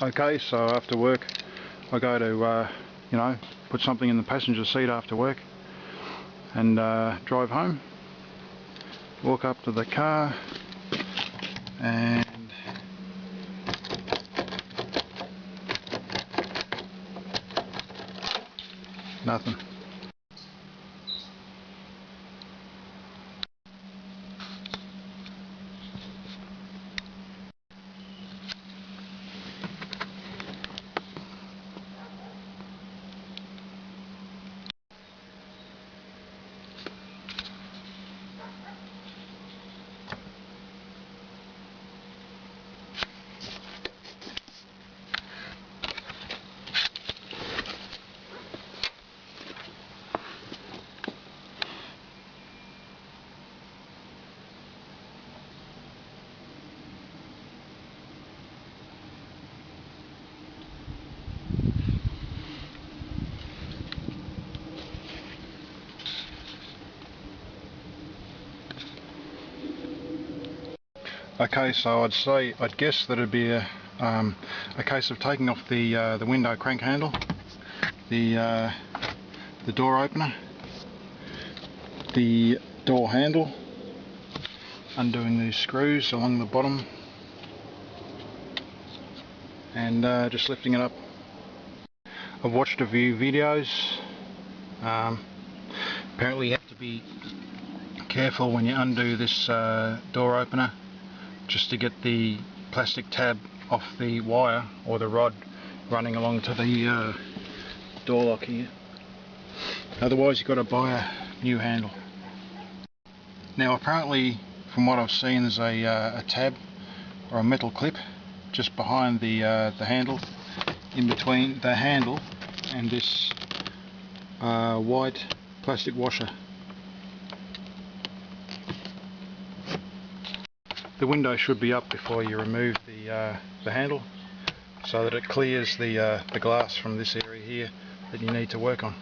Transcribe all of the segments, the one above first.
Okay, so after work I go to you know, put something in the passenger seat after work and drive home. Walk up to the car and nothing. Okay, so I'd guess that it'd be a case of taking off the window crank handle, the door opener, the door handle, undoing these screws along the bottom, and just lifting it up. I've watched a few videos. Apparently you have to be careful when you undo this door opener, just to get the plastic tab off the wire or the rod running along to the door lock here. Otherwise you've got to buy a new handle. Now apparently, from what I've seen, there's a tab or a metal clip just behind the handle, in between the handle and this white plastic washer. The window should be up before you remove the handle, so that it clears the glass from this area here that you need to work on.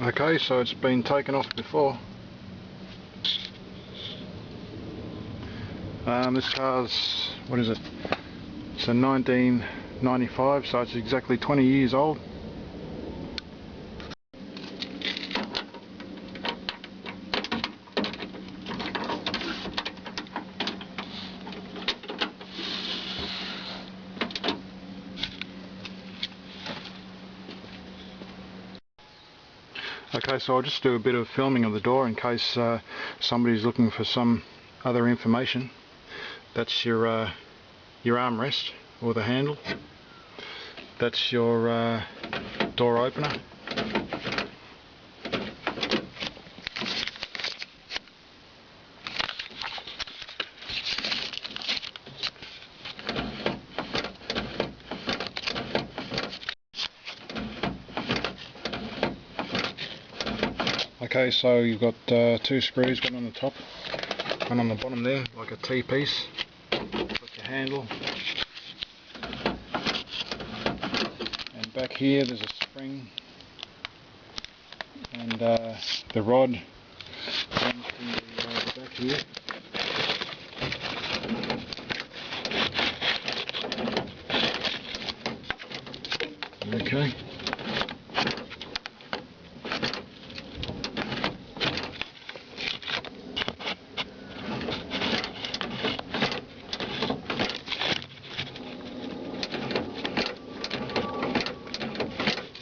Okay, so it's been taken off before. This car's, what is it? It's a 1995, so it's exactly 20 years old. Okay, so I'll just do a bit of filming of the door in case somebody's looking for some other information. That's your armrest or the handle. That's your door opener. Okay, so you've got two screws, one on the top, one on the bottom there, like a T-piece. Got your handle. And back here there's a spring. And the rod runs from the back here. Okay.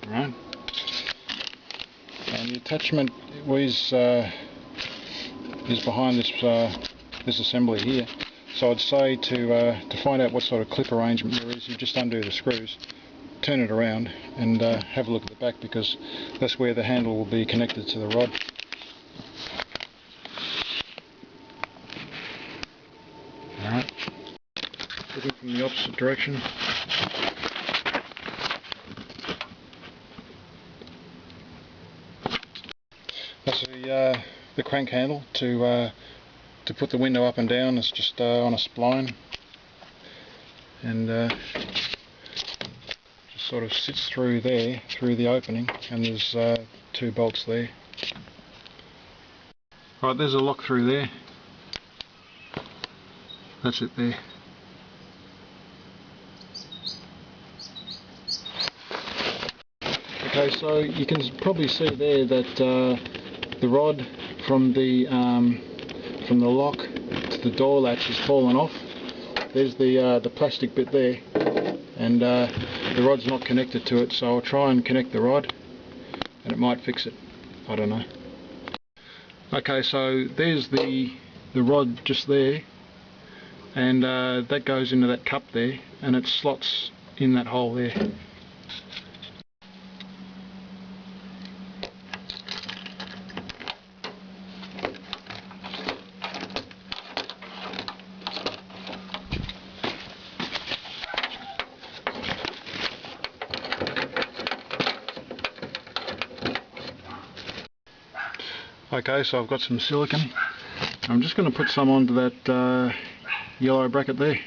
Right. And the attachment is behind this assembly here. So I'd say to find out what sort of clip arrangement there is, you just undo the screws, turn it around, and have a look at the back, because that's where the handle will be connected to the rod. Alright, looking from the opposite direction. That's the crank handle to put the window up and down. It's just on a spline, and just sort of sits through there, through the opening, and there's two bolts there. Right, there's a lock through there. That's it there. Okay, so you can probably see there that the rod from the lock to the door latch has fallen off. There's the plastic bit there, and the rod's not connected to it, so I'll try and connect the rod and it might fix it. I don't know. Okay, so there's the rod just there, and that goes into that cup there, and it slots in that hole there. Okay, so I've got some silicone. I'm just going to put some onto that yellow bracket there.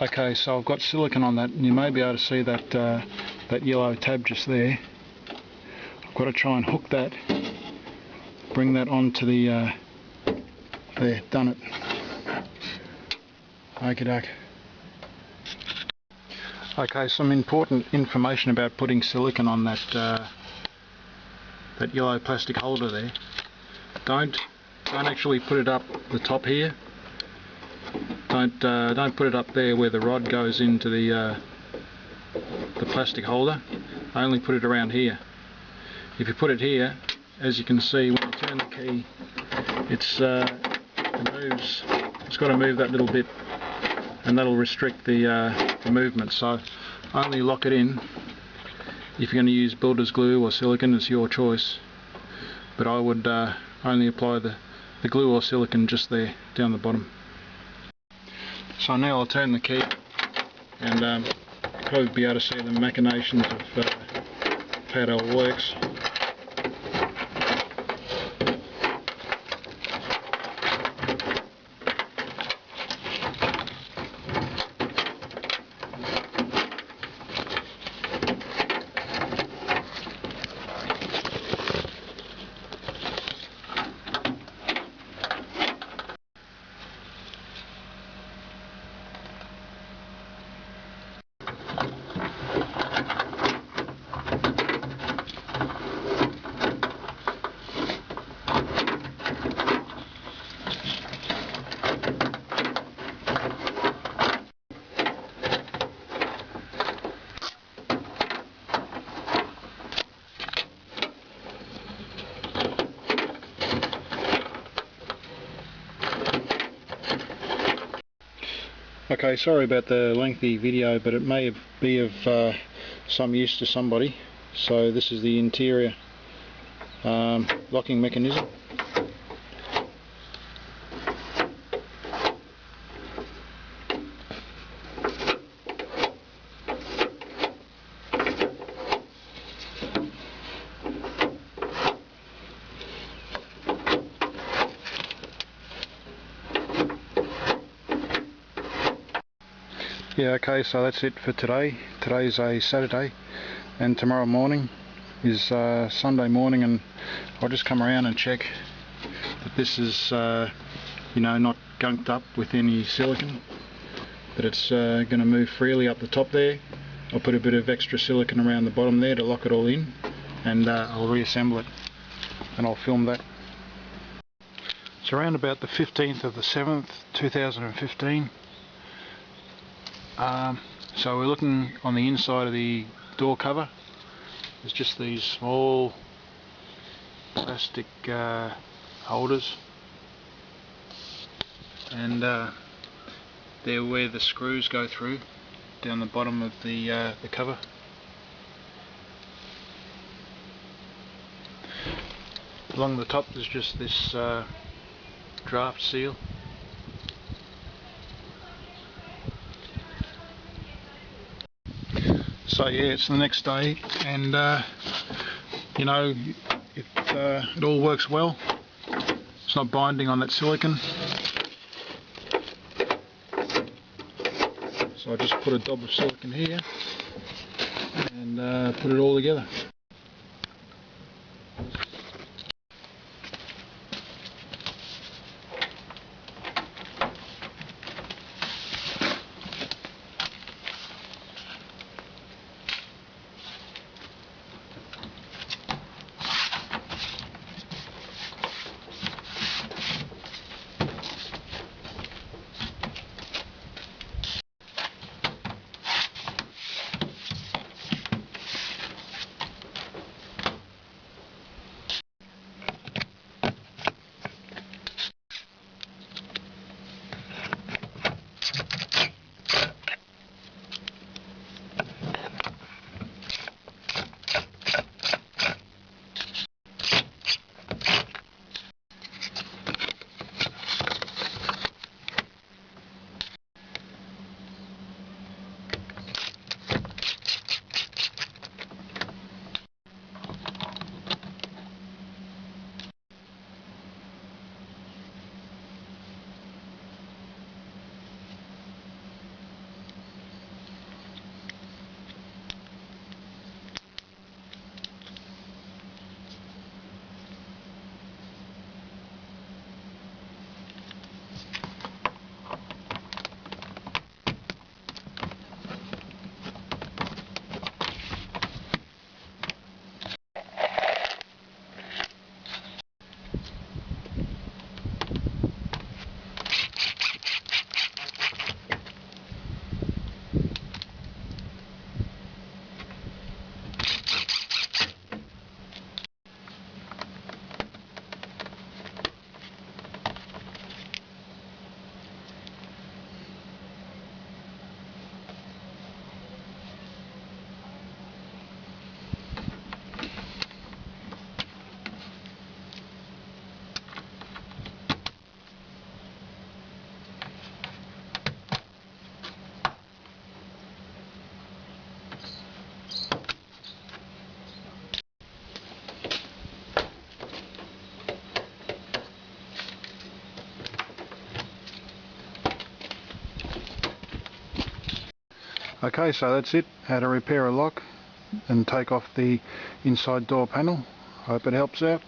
Okay, so I've got silicone on that, and you may be able to see that that yellow tab just there. I've got to try and hook that, bring that onto the there, done it. Okie doke. Okay, some important information about putting silicone on that that yellow plastic holder there. Don't actually put it up the top here. Don't put it up there where the rod goes into the plastic holder. Only put it around here. If you put it here, as you can see, when you turn the key, it moves. It's got to move that little bit, and that'll restrict the movement. So only lock it in. If you're going to use builder's glue or silicone, it's your choice. But I would only apply the glue or silicone just there, down the bottom. So now I'll turn the key, and you'll probably be able to see the machinations of how it all works. Okay, sorry about the lengthy video, but it may be of some use to somebody. So this is the interior locking mechanism. Yeah, okay, so that's it for today. Today's a Saturday and tomorrow morning is Sunday morning, and I'll just come around and check that this is you know, not gunked up with any silicone, that it's going to move freely up the top there. I'll put a bit of extra silicone around the bottom there to lock it all in, and I'll reassemble it and I'll film that. It's around about the 15th of the 7th 2015. So we're looking on the inside of the door cover. There's just these small plastic holders, and they're where the screws go through down the bottom of the cover. Along the top there's just this draft seal. So yeah, it's the next day, and you know, it all works well. It's not binding on that silicone, so I just put a dab of silicone here and put it all together. Okay, so that's it, how to repair a lock and take off the inside door panel. Hope it helps out.